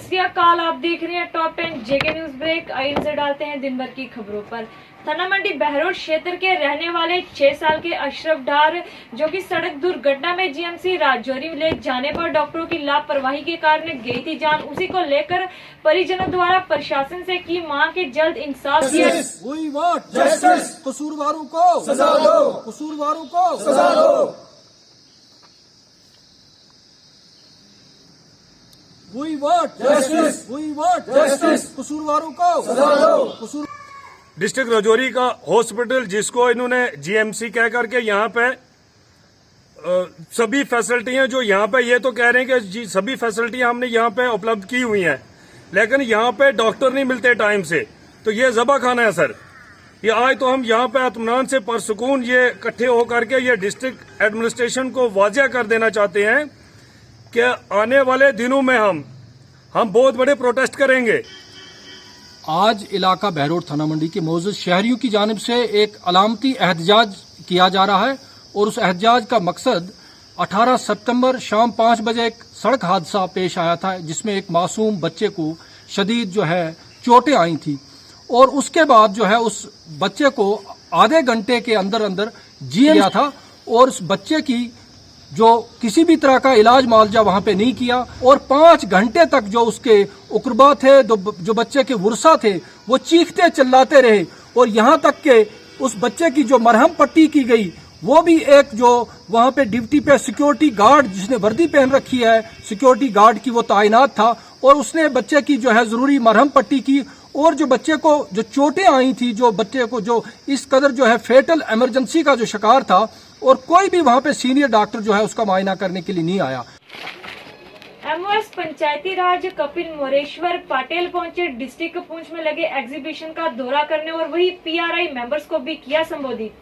सत श्री अकाल, आप देख रहे हैं टॉप 10 जेके न्यूज ब्रेक। आइए नजर डालते हैं दिन भर की खबरों पर। थाना मंडी बहरोड क्षेत्र के रहने वाले 6 साल के अशरफ डार, जो कि सड़क दुर्घटना में जीएमसी राजौरी ले जाने पर डॉक्टरों की लापरवाही के कारण गई थी जान, उसी को लेकर परिजनों द्वारा प्रशासन से की मांग के जल्द इंसाफ किया। कसूरवारों को सजा दो, कसूरवारों को सजा दो। We want justice, we want justice, कसूरवारों को सजा दो। डिस्ट्रिक्ट राजौरी का हॉस्पिटल, जिसको इन्होंने जीएमसी कह करके यहाँ पे सभी फैसिलिटी हैं, जो यहाँ पे ये तो कह रहे हैं कि सभी फैसिलिटी हमने यहाँ पे उपलब्ध की हुई हैं, लेकिन यहाँ पे डॉक्टर नहीं मिलते टाइम से, तो ये ज़बा खाना है सर। ये आज तो हम यहाँ पे इत्मीनान से परसुकून ये इकट्ठे होकर के ये डिस्ट्रिक्ट एडमिनिस्ट्रेशन को वाजिया कर देना चाहते हैं कि आने वाले दिनों में हम बहुत बड़े प्रोटेस्ट करेंगे। आज इलाका बहरोड थाना मंडी के मौजूद शहरियों की जानिब से एक अलामती एहतजाज किया जा रहा है और उस एहतजाज का मकसद 18 सितंबर शाम 5 बजे एक सड़क हादसा पेश आया था, जिसमें एक मासूम बच्चे को शदीद जो है चोटें आई थी और उसके बाद जो है उस बच्चे को आधे घंटे के अंदर अंदर जीएम किया था और उस बच्चे की जो किसी भी तरह का इलाज मुआवजा वहां पे नहीं किया और 5 घंटे तक जो उसके उकरबा थे, जो बच्चे के वर्षा थे, वो चीखते चिल्लाते रहे और यहाँ तक के उस बच्चे की जो मरहम पट्टी की गई, वो भी एक जो वहां पे ड्यूटी पे सिक्योरिटी गार्ड जिसने वर्दी पहन रखी है, सिक्योरिटी गार्ड की वो तैनात था और उसने बच्चे की जो है जरूरी मरहम पट्टी की और जो बच्चे को जो चोटें आई थी, जो बच्चे को जो इस कदर जो है फेटल इमरजेंसी का जो शिकार था और कोई भी वहां पे सीनियर डॉक्टर जो है उसका मुआयना करने के लिए नहीं आया। एमओएस पंचायती राज कपिल मोरेश्वर पाटिल पहुंचे डिस्ट्रिक्ट पुंछ में लगे एग्जीबिशन का दौरा करने और वही पीआरआई मेंबर्स को भी किया संबोधित।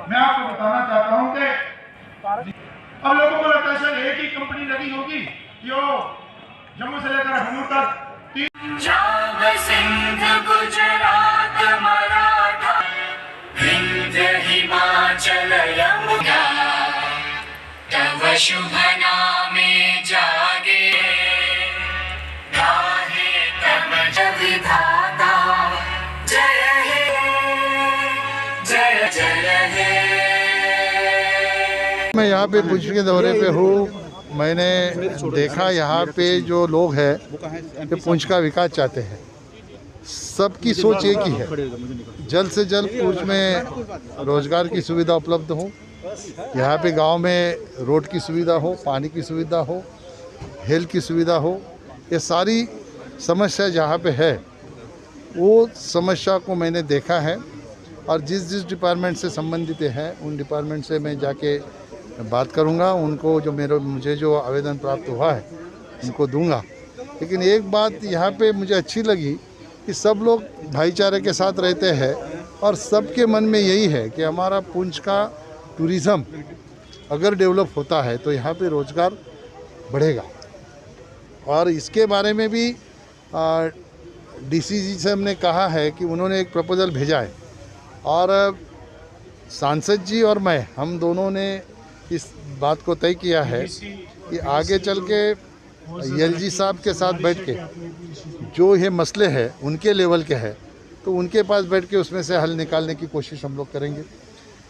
मैं आपको बताना चाहता हूं कि अब लोगों को लगता है सर एक ही कंपनी लगी होगी जो जम्मू से लेकर हनूर तक सिंध गुजरात मराठा हिंद हिमाचल यमुना तव शुभ नामे जागे गाहे तब विधाता जय हे जय जय हे। मैं यहाँ पे पुंछ के दौरे पे हूँ। मैंने देखा यहाँ पे जो लोग हैं कि पुंछ का विकास चाहते हैं। सबकी सोच एक ही है, जल्द से जल्द पुंछ में रोजगार की सुविधा उपलब्ध हो, यहाँ पे गांव में रोड की सुविधा हो, पानी की सुविधा हो, हेल्थ की सुविधा हो। ये सारी समस्या जहाँ पे है वो समस्या को मैंने देखा है और जिस डिपार्टमेंट से संबंधित है उन डिपार्टमेंट से मैं जाके बात करूंगा, उनको जो मुझे जो आवेदन प्राप्त हुआ है उनको दूंगा। लेकिन एक बात यहाँ पे मुझे अच्छी लगी कि सब लोग भाईचारे के साथ रहते हैं और सबके मन में यही है कि हमारा पुंछ का टूरिज़्म अगर डेवलप होता है तो यहाँ पे रोज़गार बढ़ेगा। और इसके बारे में भी डीसीजी से हमने कहा है कि उन्होंने एक प्रपोजल भेजा है और सांसद जी और मैं हम दोनों ने इस बात को तय किया है कि आगे चल के एलजी साहब के साथ बैठ के जो ये मसले हैं उनके लेवल के हैं तो उनके पास बैठ के उसमें से हल निकालने की कोशिश हम लोग करेंगे।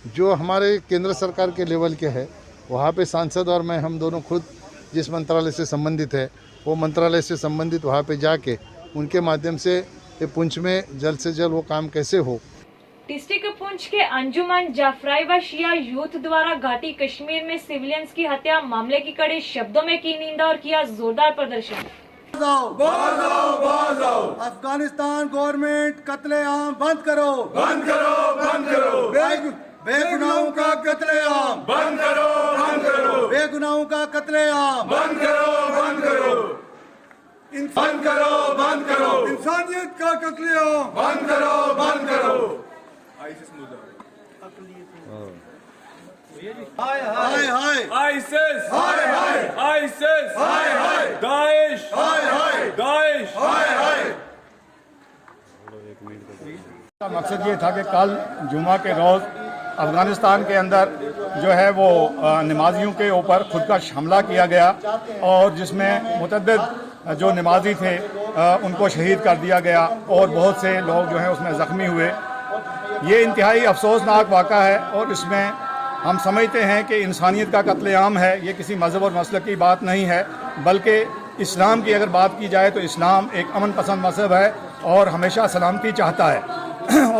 जो हमारे केंद्र सरकार के लेवल के हैं वहाँ पे सांसद और मैं हम दोनों खुद जिस मंत्रालय से संबंधित है वो मंत्रालय से संबंधित वहाँ पे जाके उनके माध्यम से ये पुंछ में जल्द से जल्द वो काम कैसे हो। डिस्ट्रिक्ट पुंछ के अंजुमन जाफराई व शिया यूथ द्वारा घाटी कश्मीर में सिविलियंस की हत्या मामले की कड़े शब्दों में की निंदा और किया जोरदार प्रदर्शन। अफगानिस्तान गवर्नमेंट कत्लेआम बंद करो, बंद करो, बंद करो। बेगुनाहों का कत्लेआम बंद करो, बंद करो। बेगुनाहों का कत्लेआम बंद करो, बंद करो। बंद करो, बंद करो। इंसानियत का कत्लेआम बंद करो, बंद करो। हाय हाय हाय आईसिस हाय हाय आईसिस हाय हाय दाइश हाय हाय दाइश हाय हाय। मकसद ये था कि कल जुमा के रोज़ अफ़गानिस्तान के अंदर जो है वो नमाजियों के ऊपर खुदकश हमला किया गया और जिसमें मुतअद्दिद जो नमाजी थे उनको शहीद कर दिया गया और बहुत से लोग जो हैं उसमें ज़ख्मी हुए। ये इंतहाई अफसोसनाक वाक़ा है और इसमें हम समझते हैं कि इंसानियत का कत्लेआम है। ये किसी मज़हब और मसलक की बात नहीं है, बल्कि इस्लाम की अगर बात की जाए तो इस्लाम एक अमन पसंद मज़हब है और हमेशा सलामती चाहता है।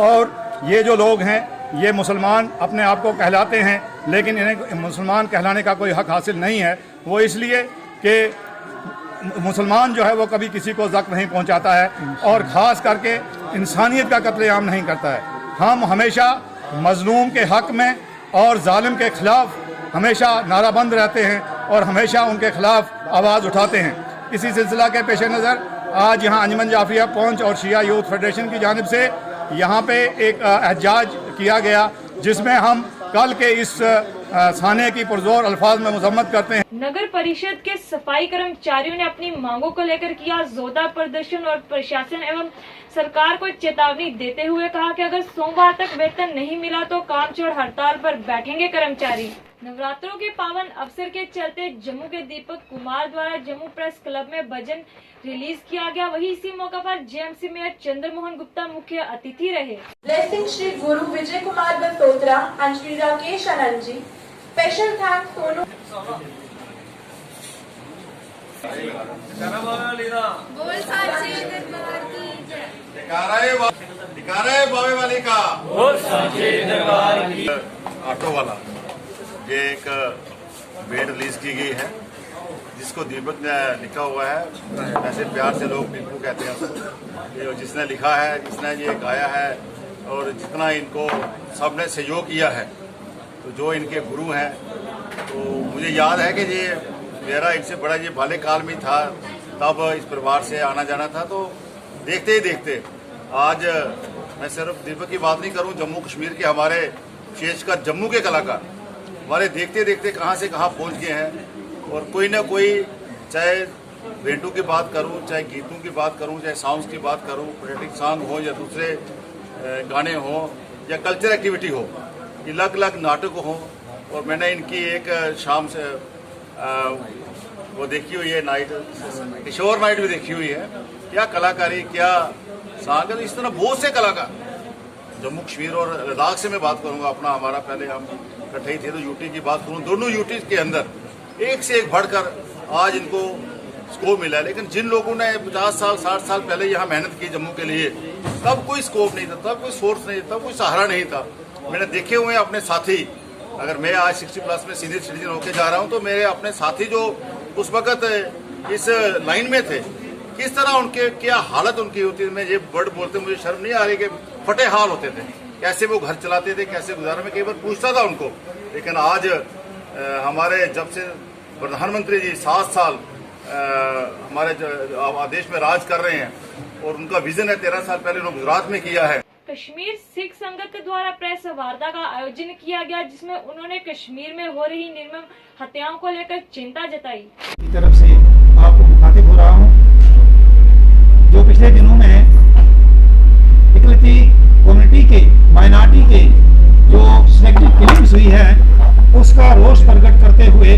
और ये जो लोग हैं ये मुसलमान अपने आप को कहलाते हैं, लेकिन इन्हें मुसलमान कहलाने का कोई हक़ हासिल नहीं है। वो इसलिए कि मुसलमान जो है वो कभी किसी को ज़ख्म नहीं पहुंचाता है और ख़ास करके इंसानियत का कत्लेआम नहीं करता है। हम हमेशा मज़लूम के हक़ में और जालिम के ख़िलाफ़ हमेशा नाराबंद रहते हैं और हमेशा उनके ख़िलाफ़ आवाज़ उठाते हैं। इसी सिलसिला के पेश नज़र आज यहाँ अंजुमन जाफरिया पहुंच और शिया यूथ फेडरेशन की जानिब से यहाँ पे एक एहतजाज किया गया, जिसमें हम कल के इस साने की पुरजोर अल्फाज में मजम्मत करते हैं। नगर परिषद के सफाई कर्मचारियों ने अपनी मांगों को लेकर किया जोरदार प्रदर्शन और प्रशासन एवं सरकार को चेतावनी देते हुए कहा कि अगर सोमवार तक वेतन नहीं मिला तो कामचोर हड़ताल पर बैठेंगे कर्मचारी। नवरात्रों के पावन अवसर के चलते जम्मू के दीपक कुमार द्वारा जम्मू प्रेस क्लब में भजन रिलीज किया गया। वहीं इसी मौका पर जेएमसी मेयर चंद्रमोहन गुप्ता मुख्य अतिथि रहे। Blessing Shri Guru Vijay Kumar Batotra and Shri Rakesh Anand ji. Special thanks Sonu. बोल साचे दरबार की जय। दिकारे बावे वाली का बोल साचे दरबार की। ऑटो वाला ये एक बेड रिलीज की गई है जिसको दीपक ने लिखा हुआ है। वैसे प्यार से लोग टिप्पू कहते हैं उसको। ये जिसने लिखा है, जिसने ये गाया है और जितना इनको सबने सहयोग किया है, तो जो इनके गुरु हैं, तो मुझे याद है कि ये मेरा इनसे बड़ा ये बाल्यकाल में था, तब इस परिवार से आना जाना था। तो देखते ही देखते आज मैं सिर्फ दीपक की बात नहीं करूं, जम्मू कश्मीर के हमारे विशेषकर जम्मू के कलाकार हमारे देखते देखते कहां से कहां पहुंच गए हैं। और कोई ना कोई, चाहे बेंटू की बात करूं, चाहे गीतों की बात करूं, चाहे सॉन्ग्स की बात करूं, पोलिटिक सॉन्ग हो या दूसरे गाने हो या कल्चर एक्टिविटी हो, अलग अलग नाटक हो। और मैंने इनकी एक शाम से वो देखी हुई है नाइट, किशोर नाइट भी देखी हुई है। क्या कलाकारी, क्या सॉन्ग है। इस तरह बहुत से कलाकार जम्मू कश्मीर और लद्दाख से मैं बात करूंगा अपना, हमारा पहले हम इकट्ठे ही थे, तो यूटी की बात करूं, दोनों यूटी के अंदर एक से एक बढ़कर आज इनको स्कोप मिला है। लेकिन जिन लोगों ने 50 साल 60 साल पहले यहाँ मेहनत की जम्मू के लिए, तब कोई स्कोप नहीं था, तब कोई सोर्स नहीं था, तब कोई सहारा नहीं था। मैंने देखे हुए अपने साथी, अगर मैं आज 60+ में सीनियर सिटीजन होकर जा रहा हूँ, तो मेरे अपने साथी जो उस वक्त इस लाइन में थे, किस तरह उनके क्या हालत उनकी होती थी। मैं ये वर्ड बोलते मुझे शर्म नहीं आ रही कि फटे हाल होते थे, कैसे वो घर चलाते थे, कैसे गुजारा। मैं कई बार पूछता था उनको। लेकिन आज हमारे जब से प्रधानमंत्री जी 7 साल हमारे देश में राज कर रहे हैं और उनका विजन है 13 साल पहले उन्होंने गुजरात में किया है। कश्मीर सिख संगत द्वारा प्रेस वार्ता का आयोजन किया गया, जिसमें उन्होंने कश्मीर में हो रही निर्मम हत्याओं को लेकर चिंता जताई। की तरफ से आपको मुखातिब हो रहा हूँ, जो पिछले दिनों में इकलती कम्युनिटी के, माइनॉरिटी के जो सिलेक्टिव किलिंग्स हुई है, उसका रोष प्रकट करते हुए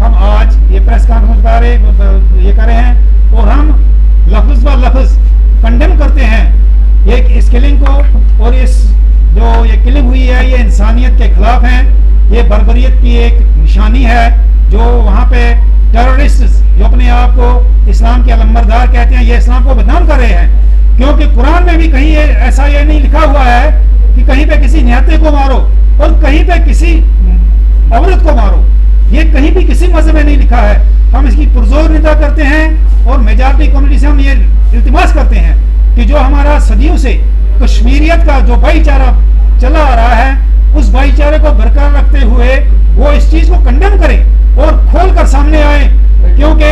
हम आज ये प्रेस कॉन्फ्रेंस ये कर रहे हैं और हम लफ्ज ब लफ्ज कंडेम करते हैं ये इस किलिंग को। और इस जो ये किलिंग हुई है ये इंसानियत के खिलाफ है, ये बर्बरियत की एक निशानी है। जो वहाँ पे टेररिस्ट जो अपने आप को इस्लाम के अलंबरदार कहते हैं, ये इस्लाम को बदनाम कर रहे हैं, क्योंकि कुरान में भी कहीं ऐसा ये नहीं लिखा हुआ है कि कहीं पे किसी निहत्ते को मारो और कहीं पे किसी औरत को मारो। ये कहीं भी किसी मज़हब में नहीं लिखा है। हम इसकी पुरजोर निंदा करते हैं और मेजॉरिटी कम्युनिटी से हम ये इल्तिमास करते हैं कि जो हमारा सदियों से कश्मीरियत का जो भाईचारा चला आ रहा है, उस भाईचारे को बरकरार रखते हुए वो इस चीज को कंडेम करे और खोल कर सामने आए। क्योंकि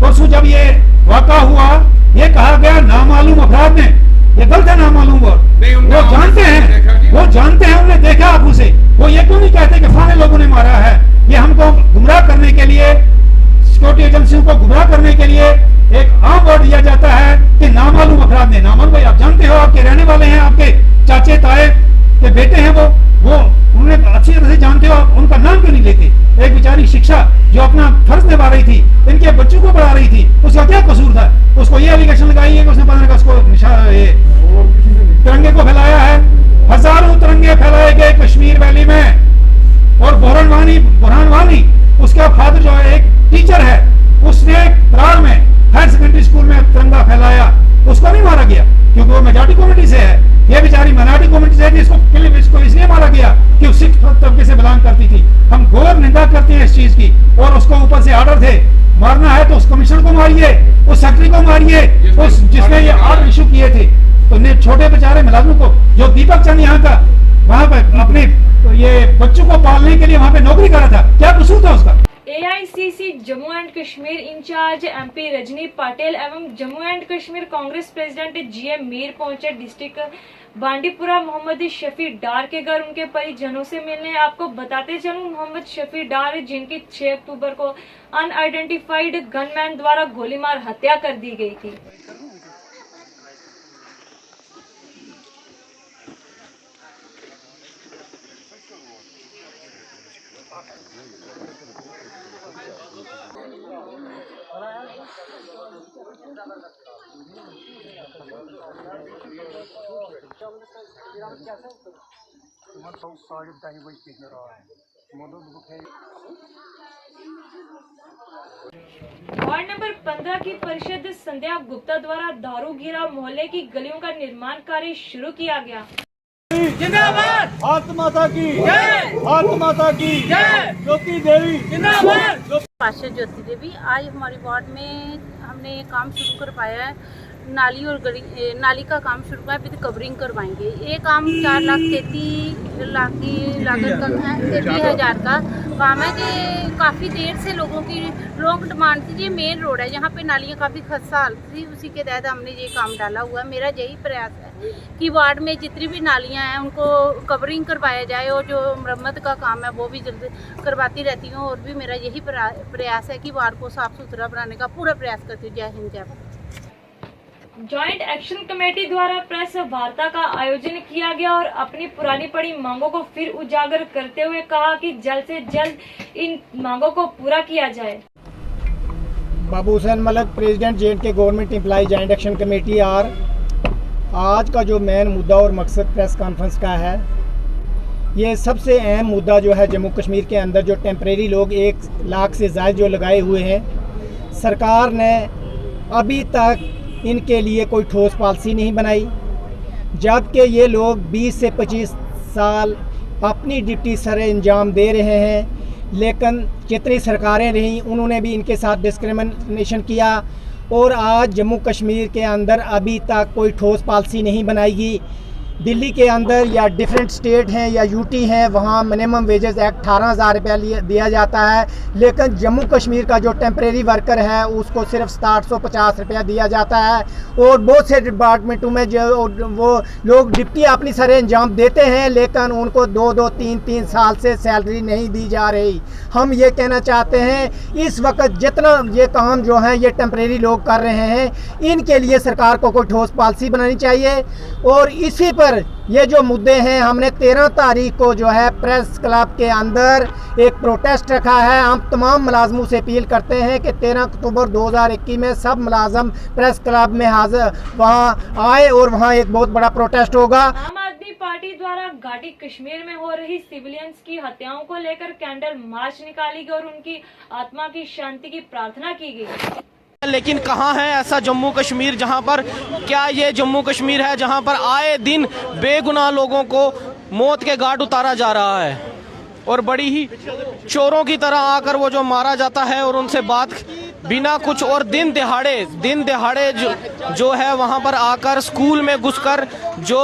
परसों जब ये वाक़ा हुआ, ये कहा गया नामालूम अपराध ने, ये गलत है। नामालूम वो जानते हैं, उन्होंने देखा आंखों से। वो ये क्यों नहीं कहते कि फलाने लोगों ने मारा है। ये हमको गुमराह करने के लिए, सिक्योरिटी एजेंसियों को गुमराह करने के लिए एक आम वर्ड दिया जाता है कि नामालूम अपराध ने। नामालूम भाई आप जानते हो, आपके रहने वाले हैं, आपके चाचे ताए के बेटे हैं, वो उन्होंने चीज की, और उसको ऊपर से ऑर्डर थे मारना है तो उस कमिश्नर को मारिए, उस सेक्रेटरी को मारिए, उस जिसने ये ऑर्डर इशू किए थे। तो छोटे बेचारे मुलाजिमों को, जो दीपक चंद यहाँ का वहाँ पर अपने ये बच्चों को पालने के लिए वहाँ पे नौकरी कर रहा था, क्या कसूर था उसका? AICC Jammu and Kashmir in-charge MP Rajni Patil एवं Jammu and Kashmir Congress president GM Mir पहुंचे डिस्ट्रिक्ट बांडीपुरा मोहम्मद शफी डार के घर उनके परिजनों से मिलने। आपको बताते चलूं, मोहम्मद शफी डार जिनकी 6 अक्टूबर को अनआइडेंटिफाइड गनमैन द्वारा गोली मार हत्या कर दी गई थी। वार्ड नंबर 15 की परिषद संध्या गुप्ता द्वारा दारूगिरा मोहल्ले की गलियों का निर्माण कार्य शुरू किया गया। जिंदाबाद, भारत माता की जय, भारत माता की जय, ज्योति देवी जिंदाबाद। पार्षद ज्योति देवी, आज हमारे वार्ड में हमने काम शुरू कर पाया है, नाली और नाली का काम शुरू किया, विद कवरिंग करवाएंगे। ये काम 4,33,00,000 की लागत का है, 33,000 का काम है कि काफ़ी देर से लोगों की लॉन्ग डिमांड थी। ये मेन रोड है, यहाँ पे नालियाँ काफ़ी खस्ता हालत थी, उसी के तहत हमने ये काम डाला हुआ है। मेरा यही प्रयास है कि वार्ड में जितनी भी नालियाँ हैं उनको कवरिंग करवाया जाए, और जो मरम्मत का काम है वो भी जल्द करवाती रहती हूँ। और भी मेरा यही प्रयास है कि वार्ड को साफ़ सुथरा बनाने का पूरा प्रयास करती हूँ। जय हिंद, जय भारत। जॉइंट एक्शन कमेटी द्वारा प्रेस वार्ता का आयोजन किया गया और अपनी पुरानी पड़ी मांगों को फिर उजागर करते हुए कहा कि जल्द से जल्द इन मांगों को पूरा किया जाए। Babu Hussain Malak, president J&K government employ joint action committee आर। आज का जो मेन मुद्दा और मकसद प्रेस कॉन्फ्रेंस का है, ये सबसे अहम मुद्दा जो है जम्मू कश्मीर के अंदर जो टेम्परेरी लोग 1 लाख से ज़्यादा जो लगाए हुए हैं, सरकार ने अभी तक इनके लिए कोई ठोस पॉलिसी नहीं बनाई, जबकि ये लोग 20 से 25 साल अपनी ड्यूटी सर अंजाम दे रहे हैं। लेकिन जितनी सरकारें रहीं उन्होंने भी इनके साथ डिस्क्रिमिनेशन किया, और आज जम्मू कश्मीर के अंदर अभी तक कोई ठोस पॉलिसी नहीं बनाएगी। दिल्ली के अंदर या डिफरेंट स्टेट हैं या यूटी हैं, वहाँ मिनिमम वेजेस एक्ट 18,000 रुपया दिया जाता है, लेकिन जम्मू कश्मीर का जो टेम्परेरी वर्कर है उसको सिर्फ 750 रुपया दिया जाता है। और बहुत से डिपार्टमेंटों में जो वो लोग ड्यूटी अपनी सर अंजाम देते हैं, लेकिन उनको 2-2, 3-3 साल से सैलरी नहीं दी जा रही। हम ये कहना चाहते हैं, इस वक्त जितना ये काम जो है ये टेम्परेरी लोग कर रहे हैं, इनके लिए सरकार को कोई ठोस पॉलिसी बनानी चाहिए। और इसी पर ये जो मुद्दे हैं, हमने 13 तारीख को जो है प्रेस क्लब के अंदर एक प्रोटेस्ट रखा है। हम तमाम मुलाजमों से अपील करते हैं कि 13 अक्टूबर 2021 में सब मुलाजम प्रेस क्लब में हाजिर वहाँ आए और वहाँ एक बहुत बड़ा प्रोटेस्ट होगा। आम आदमी पार्टी द्वारा घाटी कश्मीर में हो रही सिविलियंस की हत्याओं को लेकर कैंडल मार्च निकाली गई और उनकी आत्मा की शांति की प्रार्थना की गई। लेकिन कहाँ है ऐसा जम्मू कश्मीर जहाँ पर, क्या ये जम्मू कश्मीर है जहाँ पर आए दिन बेगुनाह लोगों को मौत के घाट उतारा जा रहा है, और बड़ी ही चोरों की तरह आकर वो जो मारा जाता है और उनसे बात बिना कुछ, और दिन दिहाड़े जो है वहाँ पर आकर स्कूल में घुसकर जो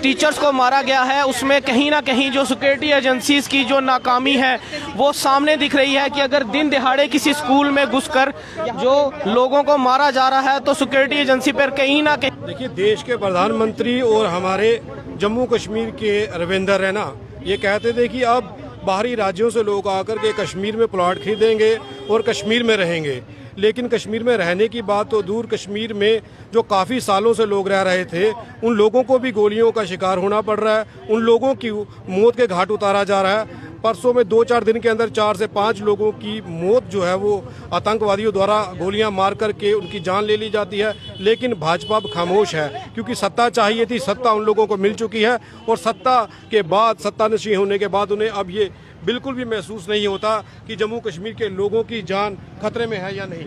टीचर्स को मारा गया है, उसमें कहीं ना कहीं जो सिक्योरिटी एजेंसीज की जो नाकामी है वो सामने दिख रही है कि अगर दिन दिहाड़े किसी स्कूल में घुसकर जो लोगों को मारा जा रहा है तो सिक्योरिटी एजेंसी पर कहीं ना कहीं। देखिए, देश के प्रधानमंत्री और हमारे जम्मू कश्मीर के रविंदर रैना ये कहते थे कि अब बाहरी राज्यों से लोग आकर के कश्मीर में प्लॉट खरीदेंगे और कश्मीर में रहेंगे। लेकिन कश्मीर में रहने की बात तो दूर, कश्मीर में जो काफ़ी सालों से लोग रह रहे थे उन लोगों को भी गोलियों का शिकार होना पड़ रहा है, उन लोगों की मौत के घाट उतारा जा रहा है। परसों में 2-4 दिन के अंदर 4 से 5 लोगों की मौत जो है वो आतंकवादियों द्वारा गोलियां मार करके उनकी जान ले ली जाती है। लेकिन भाजपा अब खामोश है, क्योंकि सत्ता चाहिए थी, सत्ता उन लोगों को मिल चुकी है, और सत्ता के बाद, सत्ता नशीं होने के बाद उन्हें अब ये बिल्कुल भी महसूस नहीं होता कि जम्मू कश्मीर के लोगों की जान खतरे में है या नहीं।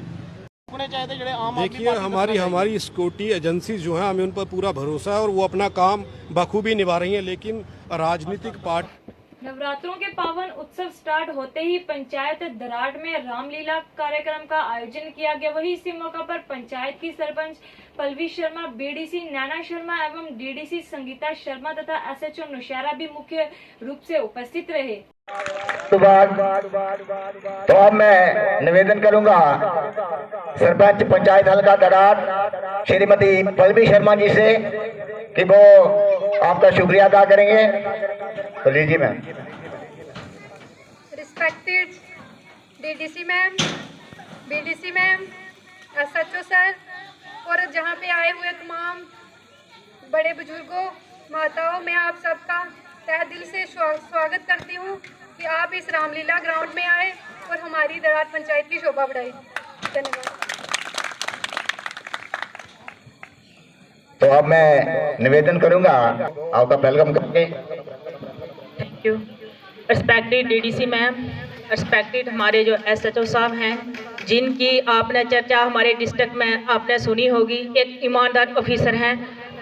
देखिए, हमारी सिक्योरिटी एजेंसी जो है, हमें उन पर पूरा भरोसा है और वो अपना काम बखूबी निभा रही हैं। लेकिन राजनीतिक पार्टी नवरात्रों के पावन उत्सव स्टार्ट होते ही पंचायत दराट में रामलीला कार्यक्रम का आयोजन किया गया। वहीं इसी मौका पर पंचायत की सरपंच पल्लवी शर्मा, बीडीसी नैना शर्मा एवं डीडीसी संगीता शर्मा तथा एसएचओ नौशहरा भी मुख्य रूप से उपस्थित रहे। तो अब मैं निवेदन करूंगा सरपंच पंचायत हल्का दराट श्रीमती पल्लवी शर्मा जी से कि वो आपका शुक्रिया अदा करेंगे। तो लीजिए ma'am. Respected DDC ma'am, BDC ma'am, SHO sir और जहां पे आए हुए तमाम बड़े बुजुर्गों, माताओं, मैं आप सबका तहे दिल से स्वागत करती हूं कि आप इस रामलीला ग्राउंड में आए और हमारी दराट पंचायत की शोभा बढ़ाई। धन्यवाद। तो अब मैं निवेदन करूंगा आपका वेलकम करके। Thank you. Respected DDC ma'am, respected हमारे जो एसएचओ साहब हैं, जिनकी आपने चर्चा हमारे डिस्ट्रिक्ट में आपने सुनी होगी, एक ईमानदार ऑफिसर हैं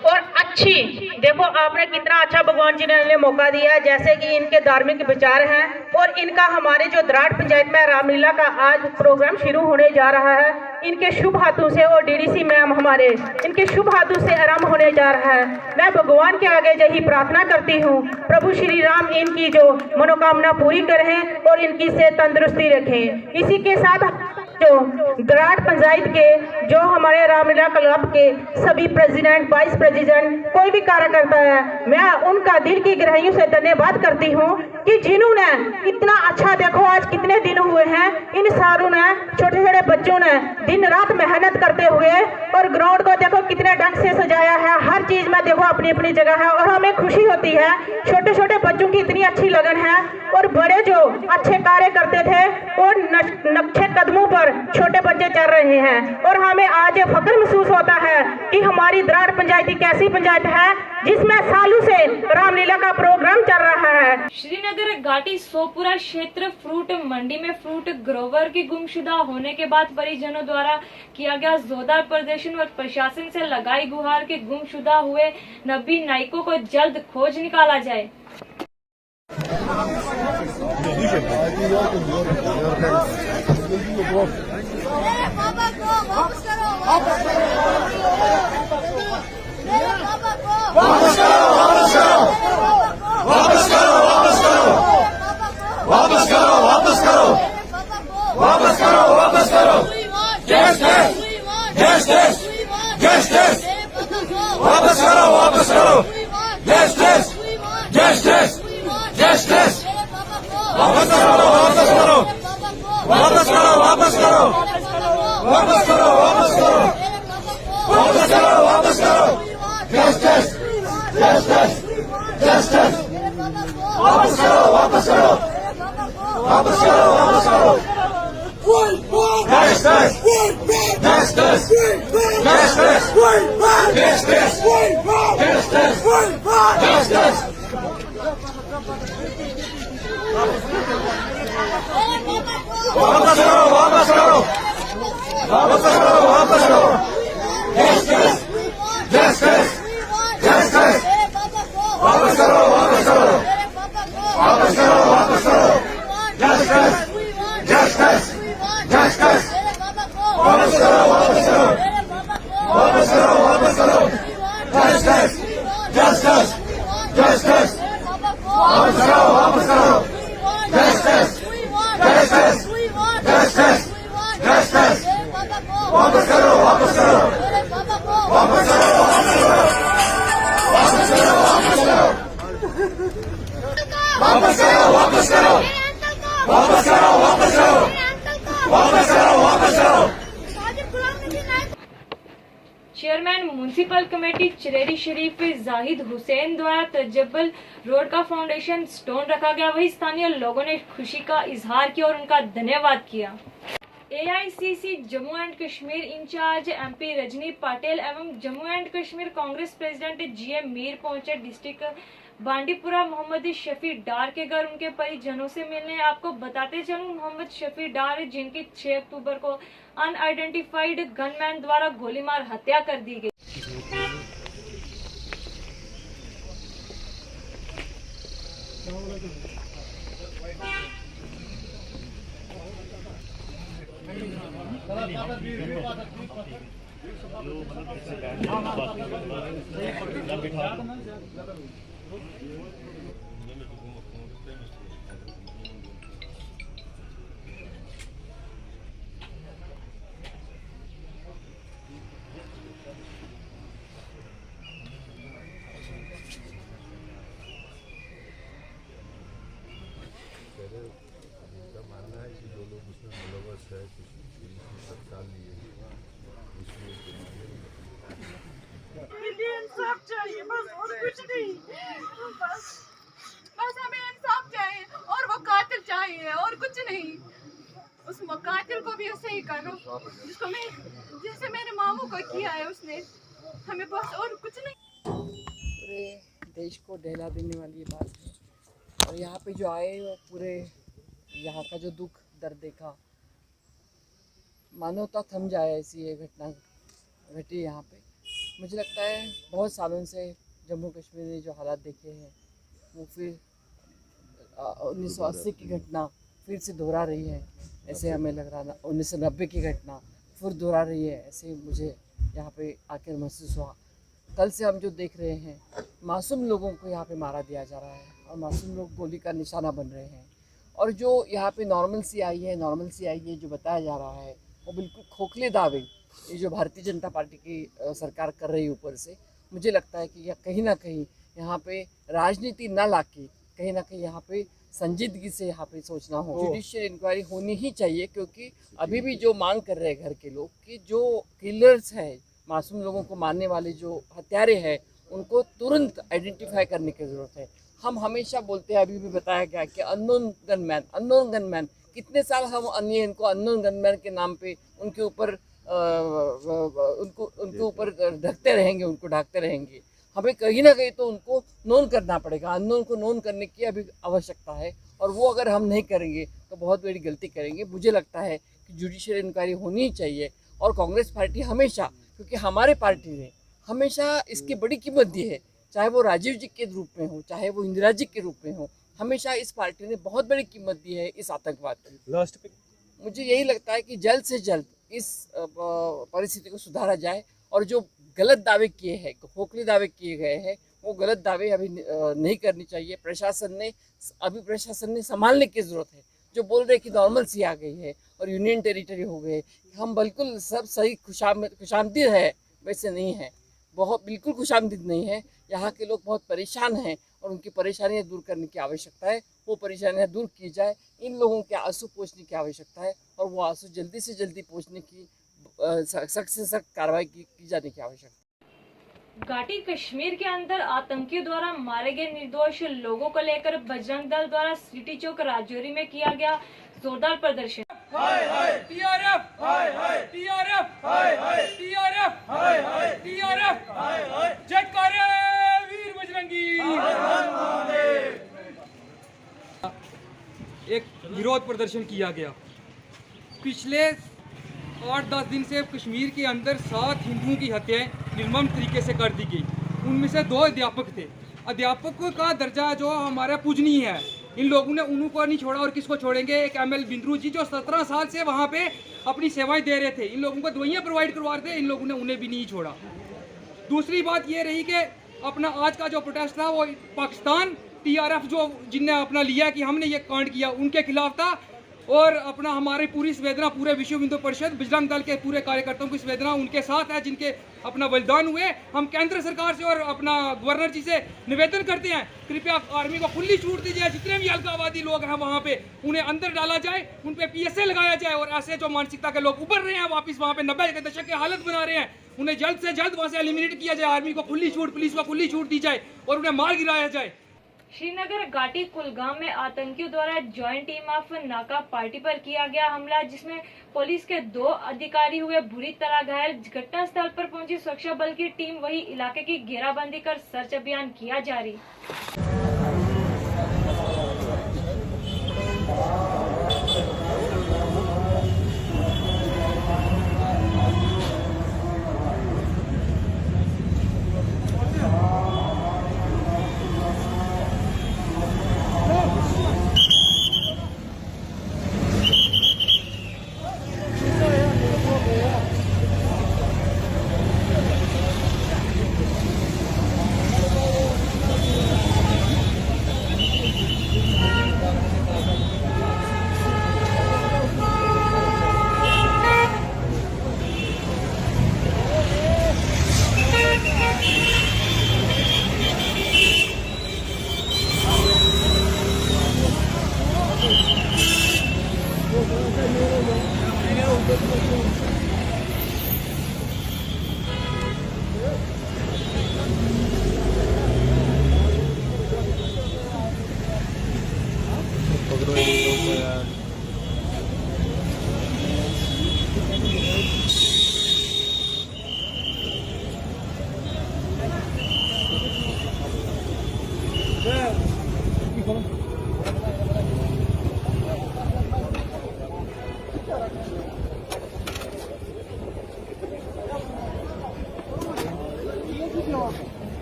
और अच्छी, देखो आपने कितना अच्छा भगवान जी ने मौका दिया है, जैसे कि इनके धार्मिक विचार हैं और इनका हमारे जो दराट पंचायत में रामलीला का आज प्रोग्राम शुरू होने जा रहा है, इनके शुभ हाथों से और डीडीसी मैम हमारे इनके शुभ हाथों से आरंभ होने जा रहा है। मैं भगवान के आगे यही प्रार्थना करती हूँ, प्रभु श्री राम इनकी जो मनोकामना पूरी करें और इनकी से तंदुरुस्ती रखें। इसी के साथ जो दराट पंचायत के जो हमारे रामलीला क्लब के सभी प्रेसिडेंट, वाइस प्रेसिडेंट, कोई भी कार्य करता है, मैं उनका दिल की गहराइयों से धन्यवाद करती हूँ कि जिन्होंने इतना अच्छा, देखो आज कितने दिन हुए हैं, इन सारों ने, छोटे छोटे बच्चों ने दिन रात मेहनत करते हुए और ग्राउंड को देखो कितने ढंग से सजाया है। हर चीज में देखो अपनी अपनी जगह है और हमें खुशी होती है। छोटे छोटे बच्चों की इतनी अच्छी लगन है और बड़े जो अच्छे कार्य करते थे और नक्शे कदमों पर छोटे बच्चे चल रहे हैं और हमें आज फख्र महसूस होता है कि हमारी दराट पंचायत एक ऐसी पंचायत है जिसमें सालों से रामलीला का प्रोग्राम चल रहा है। श्रीनगर घाटी सोपुरा क्षेत्र फ्रूट मंडी में फ्रूट ग्रोवर की गुमशुदा होने के बाद परिजनों द्वारा किया गया जोरदार प्रदर्शन और प्रशासन से लगाई गुहार के गुमशुदा हुए 90 नायकों को जल्द खोज निकाला जाए। चेयरमैन म्युनिसिपल कमेटी चिरेरी शरीफ जाहिद हुसैन द्वारा तजब्बल रोड का फाउंडेशन स्टोन रखा गया। वही स्थानीय लोगों ने खुशी का इजहार किया और उनका धन्यवाद किया। AICC Jammu and Kashmir in-charge MP Rajni Patel एवं Jammu and Kashmir Congress president GM Mir पहुंचे डिस्ट्रिक्ट बांडीपुरा मोहम्मद शफी डार के घर उनके परिजनों से मिलने। आपको बताते चलूं, मोहम्मद शफी डार जिनकी 6 अक्टूबर को अनआइडेंटिफाइड गनमैन द्वारा गोली मार हत्या कर दी गई। इंसाफ चाहिए बस, और कुछ नहीं। बस हमें इंसाफ चाहिए और वो कातिल चाहिए और कुछ नहीं। उस कातिल को भी ऐसे ही करो जिसको मैं, जैसे मेरे मामू को किया है उसने, हमें बस और कुछ नहीं। पूरे देश को दहला देने वाली ये बात है। और यहाँ पे जो आए वो पूरे यहाँ का जो दुख दर्द देखा, मानवता थम जाए ऐसी ये घटना घटी यहाँ पे। मुझे लगता है बहुत सालों से जम्मू कश्मीर ने जो हालात देखे हैं वो फिर 1980 की घटना फिर से दोहरा रही है ऐसे हमें लग रहा। 1990 की घटना फिर दोहरा रही है ऐसे मुझे यहाँ पे आकर महसूस हुआ। कल से हम जो देख रहे हैं, मासूम लोगों को यहाँ पे मारा दिया जा रहा है और मासूम लोग गोली का निशाना बन रहे हैं। और जो यहाँ पे नॉर्मल सी आई है जो बताया जा रहा है वो बिल्कुल खोखले दावे ये जो भारतीय जनता पार्टी की सरकार कर रही है ऊपर से। मुझे लगता है कि यह कहीं ना कहीं यहाँ पे राजनीति ना लाके कहीं ना कहीं यहाँ पे संजीदगी से यहाँ पे सोचना हो। जुडिशियल इंक्वायरी होनी ही चाहिए, क्योंकि अभी भी जो मांग कर रहे हैं घर के लोग कि जो किलर्स हैं, मासूम लोगों को मारने वाले जो हत्यारे हैं, उनको तुरंत आइडेंटिफाई करने की ज़रूरत है। हम हमेशा बोलते हैं, अभी भी बताया गया कि अननोन गनमैन कितने साल हम इनको अननोन गनमैन के नाम पे उनके ऊपर उनके ऊपर ढकते रहेंगे। हमें कहीं ना कहीं तो उनको नोन करना पड़ेगा। अननोन को नोन करने की अभी आवश्यकता है और वो अगर हम नहीं करेंगे तो बहुत बड़ी गलती करेंगे। मुझे लगता है कि जुडिशियल इंक्वायरी होनी ही चाहिए। और कांग्रेस पार्टी हमेशा, क्योंकि हमारे पार्टी ने हमेशा इसकी बड़ी कीमत दी है, चाहे वो राजीव जी के रूप में हो, चाहे वो इंदिरा जी के रूप में हो, हमेशा इस पार्टी ने बहुत बड़ी कीमत दी है इस आतंकवाद की। लास्ट पे मुझे यही लगता है कि जल्द से जल्द इस परिस्थिति को सुधारा जाए और जो गलत दावे किए हैं, खोखले दावे किए गए हैं, वो गलत दावे अभी नहीं करनी चाहिए। प्रशासन ने संभालने की ज़रूरत है। जो बोल रहे कि नॉर्मल सी आ गई है और यूनियन टेरिटरी हो गए, हम बिल्कुल सब सही खुशामदीद है, वैसे नहीं है। बिल्कुल खुशामदीद नहीं है। यहाँ के लोग बहुत परेशान हैं और उनकी परेशानियाँ दूर करने की आवश्यकता है। वो परेशानियाँ दूर की जाए, इन लोगों के आंसू पोंछने की आवश्यकता है और वो आंसू जल्दी से जल्दी पोंछने की सख्त से सख्त कार्रवाई की जाने की आवश्यकता है। घाटी कश्मीर के अंदर आतंकियों द्वारा मारे गए निर्दोष लोगों को लेकर बजरंग दल द्वारा सिटी चौक राजौरी में किया गया जोरदार प्रदर्शन। हाय हाय टीआरएफ, हाय हाय टीआरएफ, हाय हाय टीआरएफ, हाय हाय टीआरएफ, हाय हाय जयकारे वीर बजरंगी। एक विरोध प्रदर्शन किया गया। पिछले 8-10 दिन से कश्मीर के अंदर 7 हिंदुओं की हत्याएं निर्मम तरीके से कर दी गई। उनमें से 2 अध्यापक थे। अध्यापकों का दर्जा जो हमारा पूजनीय है, इन लोगों ने उनको नहीं छोड़ा और किसको छोड़ेंगे। एक ML बिंद्रू जी जो 17 साल से वहाँ पे अपनी सेवाएं दे रहे थे, इन लोगों को दवाइयाँ प्रोवाइड करवा रहे थे, इन लोगों ने उन्हें भी नहीं छोड़ा। दूसरी बात ये रही कि अपना आज का जो प्रोटेस्ट था वो पाकिस्तान TRF जो जिनने अपना लिया कि हमने ये कांड किया, उनके खिलाफ था। और अपना हमारी पूरी संवेदना पूरे विश्व हिंदू परिषद बजरंग दल के पूरे कार्यकर्ताओं की संवेदना उनके साथ है जिनके अपना बलिदान हुए। हम केंद्र सरकार से और अपना गवर्नर जी से निवेदन करते हैं, कृपया आर्मी को खुली छूट दी जाए। जितने भी अलगाववादी लोग हैं वहाँ पे उन्हें अंदर डाला जाए, उन पे PSA लगाया जाए और ऐसे जो मानसिकता के लोग उभर रहे हैं वापस वहाँ पे 90 के दशक की हालत बना रहे हैं, उन्हें जल्द से जल्द वहाँ से एलिमिनेट किया जाए। आर्मी को खुली छूट, पुलिस को खुली छूट दी जाए और उन्हें मार गिराया जाए। श्रीनगर घाटी कुलगाम में आतंकियों द्वारा जॉइंट टीम ऑफ नाका पार्टी पर किया गया हमला, जिसमें पुलिस के 2 अधिकारी हुए बुरी तरह घायल। घटना स्थल पर पहुंची सुरक्षा बल की टीम वही इलाके की घेराबंदी कर सर्च अभियान किया जारी।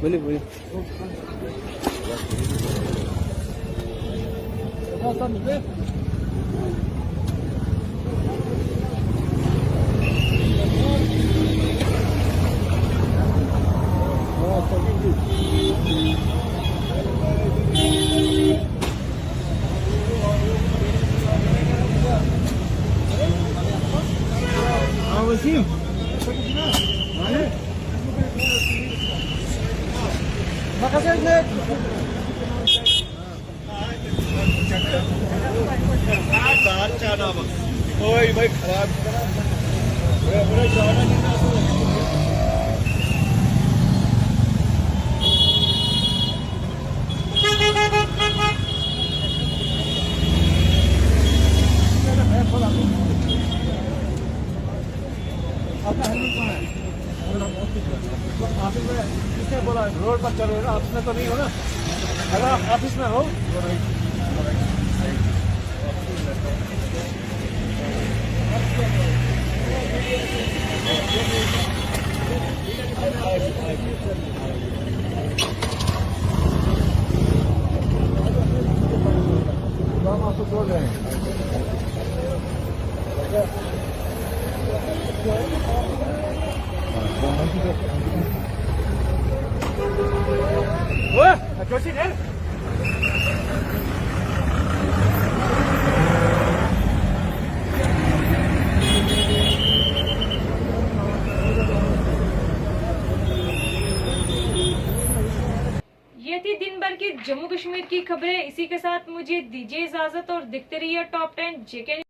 बोलिए बोलिए। भाई खराब बोला रोड पर चलो ना, ऑफिस में तो नहीं हो ना, अगर ऑफिस में हो जोशी ने ये थी दिन भर की जम्मू कश्मीर की खबरें। इसी के साथ मुझे दीजिए इजाजत और देखते रहिए टॉप 10 जेके।